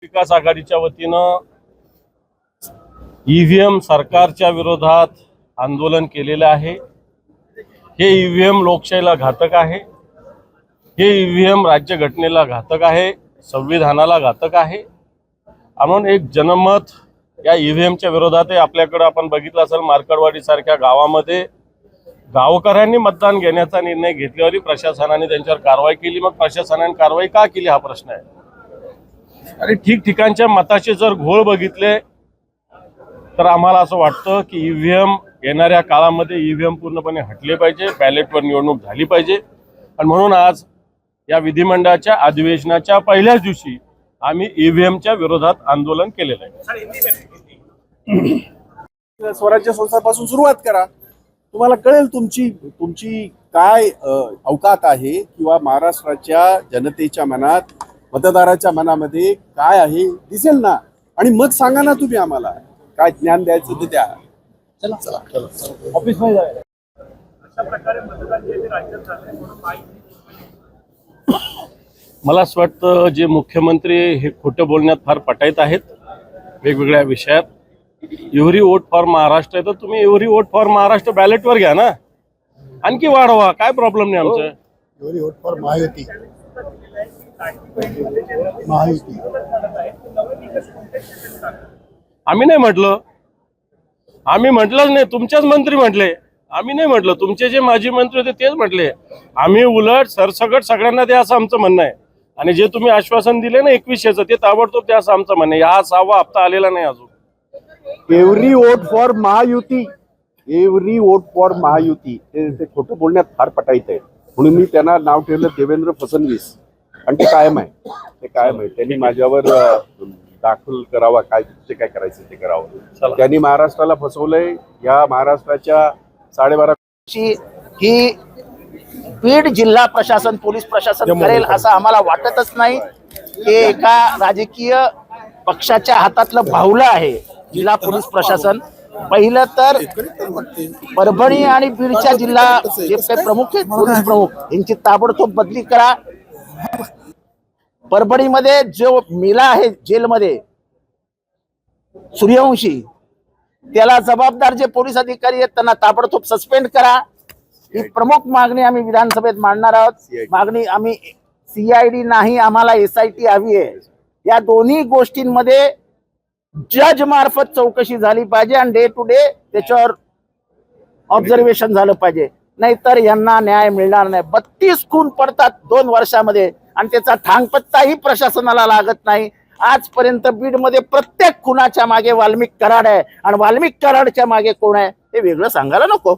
विकास आघाडीच्या वतीनं ईव्हीएम सरकारच्या विरोधात आंदोलन केलेलं आहे। हे ईव्हीएम लोकशाहीला घातक आहे। हे ईव्हीएम राज्यघटनेला घातक आहे, संविधानाला घातक आहे। म्हणून एक जनमत या ईव्हीएमच्या विरोधात आहे। आपल्याकडे आपण बघितलं असेल मार्कडवाडी सारख्या गावामध्ये गावकऱ्यांनी मतदान घेण्याचा निर्णय घेतल्यावर प्रशासनाने त्यांच्यावर कारवाई केली। मग प्रशासनाने कारवाई का केली हा प्रश्न आहे। आणि ठिकठिकाणच्या मताचे जर घोळ बघितले तर आम्हाला असं वाटतं की ईव्हीएम येणाऱ्या काळामध्ये ईव्हीएम पूर्णपणे हटले पाहिजे, बॅलेटवर निवडणूक झाली पाहिजे। आणि म्हणून आज या विधिमंडळाच्या अधिवेशनाच्या पहिल्याच दिवशी आम्ही ईव्हीएमच्या विरोधात आंदोलन केलेलं आहे। स्वराज्य संस्थापासून सुरुवात करा, तुम्हाला कळेल तुमची काय अवकात आहे किंवा महाराष्ट्राच्या जनतेच्या मनात, मतदाराच्या मनामध्ये काय आहे दिसेल ना। आणि मग सांगा ना तुम्ही आम्हाला काय ज्ञान द्यायचं ते द्या। चला चला ऑफिस मध्ये जाऊया। अशा प्रकारे मतदान जे राज्यात झालंय म्हणून मला असं वाटतं जे मुख्यमंत्री हे खोटं बोलण्यात फार पटाईत आहेत वेगवेगळ्या विषयात। एव्हरी वोट फॉर महाराष्ट्र आहे तर तुम्ही एव्हरी वोट फॉर महाराष्ट्र बॅलेटवर घ्या ना, आणखी वाढवा, काय प्रॉब्लेम नाही आमचं। Every vote for Mahayuti. आम्ही नाही म्हटलं, आम्ही म्हटलंच नाही, तुमच्याच मंत्री म्हटले, आम्ही नाही म्हटलं। तुमचे जे माजी मंत्री होते तेच म्हटले। आम्ही उलट सरसकट सगळ्यांना द्या असं आमचं म्हणणं आहे। आणि जे तुम्ही आश्वासन दिले ना 2100चं ते ताबडतोब द्या असं आमचं म्हणणं आहे। हा 6वा हप्ता आलेला नाही अजून। Every vote for Mahayuti, every vote for Mahayuti ते खोटं बोलण्यात फार पटाईत आहे। म्हणून मी त्यांना नाव ठेवलं देवेंद्र फडणवीस। आणि ते कायम आहे, ते कायम आहे। त्यांनी माझ्यावर दाखल करावा, काय ते काय करायचं ते करावं। त्यांनी महाराष्ट्राला फसवलंय। या महाराष्ट्राच्या 12.5 ही बीड जिल्हा प्रशासन, पोलीस प्रशासन करेल असं आम्हाला वाटतच नाही। हे एका राजकीय पक्षाच्या हातातलं बाहुलं आहे जिल्हा पोलीस प्रशासन। पहिलं तर परभणी आणि बीडच्या जिल्हा जे काही प्रमुख आहेत, पोलीस प्रमुख, यांची ताबडतोब बदली करा। परभणीमध्ये जो मेला आहे जेलमध्ये सूर्यवंशी, त्याला जबाबदार जे पोलीस अधिकारी आहेत त्यांना ताबडतोब सस्पेंड करा। ही प्रमुख मागणी आम्ही विधानसभेत मांडणार आहोत। मागणी आम्ही CID नाही, आम्हाला SIT हवी आहे। या दोन्ही गोष्टींमध्ये जज मार्फत चौकशी झाली पाहिजे आणि डे टू डे त्याच्यावर ऑब्झर्वेशन झालं पाहिजे, नाहीतर यांना न्याय मिळणार नाही। 32 खून पडतात 2 वर्षामध्ये आणि त्याचा ठांगपत्ताही प्रशासनाला लागत नाही। आजपर्यंत बीडमध्ये प्रत्येक खुनाच्या मागे वाल्मिक कराड आहे आणि वाल्मिक कराडच्या मागे कोण आहे हे वेगळं सांगायला नको।